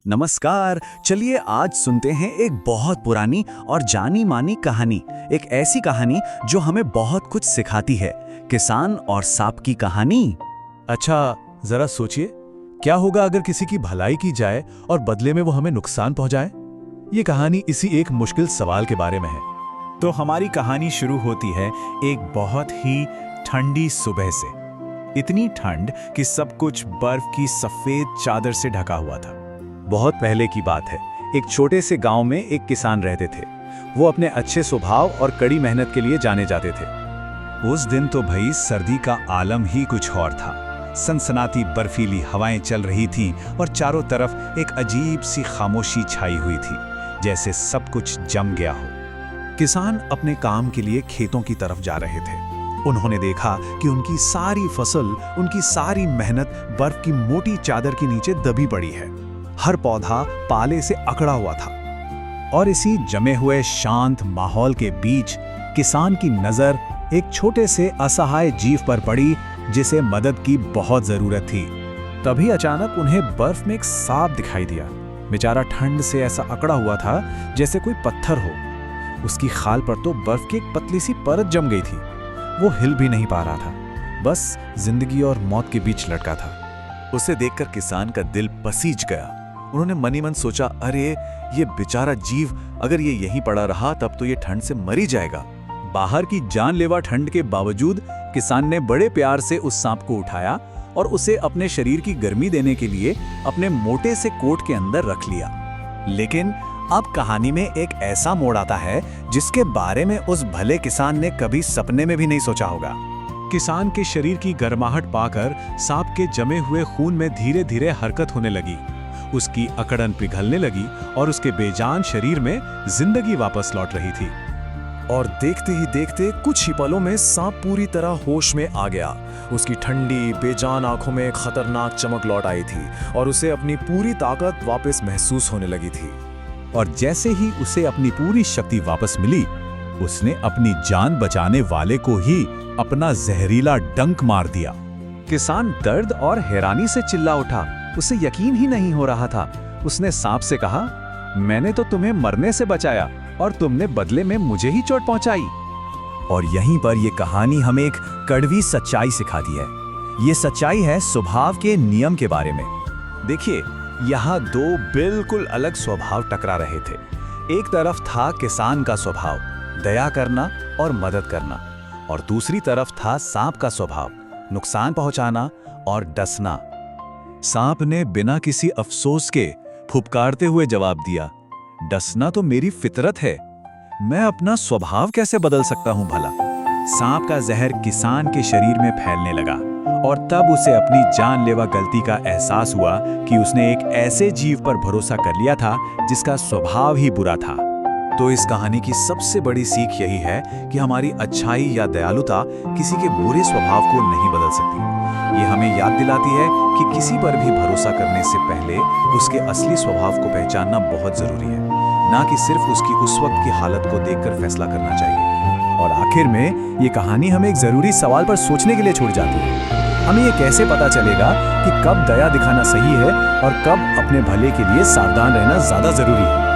नमस्कार। चलिए आज सुनते हैं एक बहुत पुरानी और जानी मानी कहानी। एक ऐसी कहानी जो हमें बहुत कुछ सिखाती है। किसान और सांप की कहानी। अच्छा, जरा सोचिए, क्या होगा अगर किसी की भलाई की जाए और बदले में वो हमें नुकसान पहुंचाए? ये कहानी इसी एक मुश्किल सवाल के बारे में है। तो हमारी कहानी शुरू होती है एक बहुत ही ठंडी सुबह से। इतनी ठंड कि सब कुछ बर्फ की सफेद चादर से ढका हुआ था। बहुत पहले की बात है। एक छोटे से गांव में एक किसान रहते थे। वो अपने अच्छे स्वभाव और कड़ी मेहनत के लिए जाने जाते थे। उस दिन तो भई सर्दी का आलम ही कुछ और था। सनसनाती बर्फीली हवाएं चल रही थीं और चारों तरफ एक अजीब सी खामोशी छाई हुई थी, जैसे सब कुछ जम गया हो। किसान अपने काम के लिए खेतों की तरफ जा रहे थे। उन्होंने देखा कि उनकी सारी फसल, उनकी सारी मेहनत बर्फ की मोटी चादर के नीचे दबी पड़ी है। हर पौधा पाले से अकड़ा हुआ था। और इसी जमे हुए शांत माहौल के बीच किसान की नज़र एक छोटे से असहाय जीव पर पड़ी, जिसे मदद की बहुत ज़रूरत थी। तभी अचानक उन्हें बर्फ में एक सांप दिखाई दिया। बेचारा ठंड से ऐसा अकड़ा हुआ था जैसे कोई पत्थर हो। उसकी खाल पर तो बर्फ की एक पतली सी परत जम गई थी। वो हिल भी नहीं पा रहा था, बस जिंदगी और मौत के बीच लटका था। उसे देखकर किसान का दिल पसीज गया। उन्होंने मनी मन सोचा, अरे ये बेचारा जीव अगर ये यहीं पड़ा रहा तब तो ये ठंड से मर ही जाएगा। बाहर की जानलेवा ठंड के बावजूद किसान ने बड़े प्यार से उस सांप को उठाया और उसे अपने शरीर की गर्मी देने के लिए अपने मोटे से कोट के अंदर रख लिया। लेकिन अब कहानी में एक ऐसा मोड़ आता है जिसके बारे में उस भले किसान ने कभी सपने में भी नहीं सोचा होगा। किसान के शरीर की गर्माहट पाकर सांप के जमे हुए खून में धीरे धीरे हरकत होने लगी। उसकी अकड़न पिघलने लगी और उसके बेजान शरीर में जिंदगी वापस लौट रही थी। और देखते ही देखते कुछ ही पलों में सांप पूरी तरह होश में आ गया। उसकी ठंडी बेजान आंखों में एक खतरनाक चमक लौट आई थी और उसे अपनी पूरी ताकत वापस महसूस होने लगी थी। और जैसे ही उसे अपनी पूरी शक्ति वापस मिली, उसने अपनी जान बचाने वाले को ही अपना जहरीला डंक मार दिया। किसान दर्द और हैरानी से चिल्ला उठा। उसे यकीन ही नहीं हो रहा था। उसने सांप से कहा, मैंने तो तुम्हें मरने से बचाया और तुमने बदले में मुझे ही चोट पहुंचाई। और यहीं पर यह कहानी हमें एक कड़वी सच्चाई सिखाती है। ये सच्चाई है स्वभाव के नियम के बारे में। देखिए, यहाँ दो बिल्कुल अलग स्वभाव टकरा रहे थे। एक तरफ था किसान का स्वभाव, दया करना और मदद करना, और दूसरी तरफ था सांप का स्वभाव, नुकसान पहुंचाना और डसना। सांप ने बिना किसी अफसोस के फुफकारते हुए जवाब दिया, डसना तो मेरी फितरत है, मैं अपना स्वभाव कैसे बदल सकता हूं भला। सांप का जहर किसान के शरीर में फैलने लगा और तब उसे अपनी जानलेवा गलती का एहसास हुआ कि उसने एक ऐसे जीव पर भरोसा कर लिया था जिसका स्वभाव ही बुरा था। तो इस कहानी की सबसे बड़ी सीख यही है कि हमारी अच्छाई या दयालुता किसी के बुरे स्वभाव को नहीं बदल सकती। ये हमें याद दिलाती है कि किसी पर भी भरोसा करने से पहले उसके असली स्वभाव को पहचानना बहुत जरूरी है, ना कि सिर्फ उसकी उस वक्त की हालत को देखकर फैसला करना चाहिए। और आखिर में ये कहानी हमें एक जरूरी सवाल पर सोचने के लिए छोड़ जाती है। हमें ये कैसे पता चलेगा कि कब दया दिखाना सही है और कब अपने भले के लिए सावधान रहना ज्यादा जरूरी है।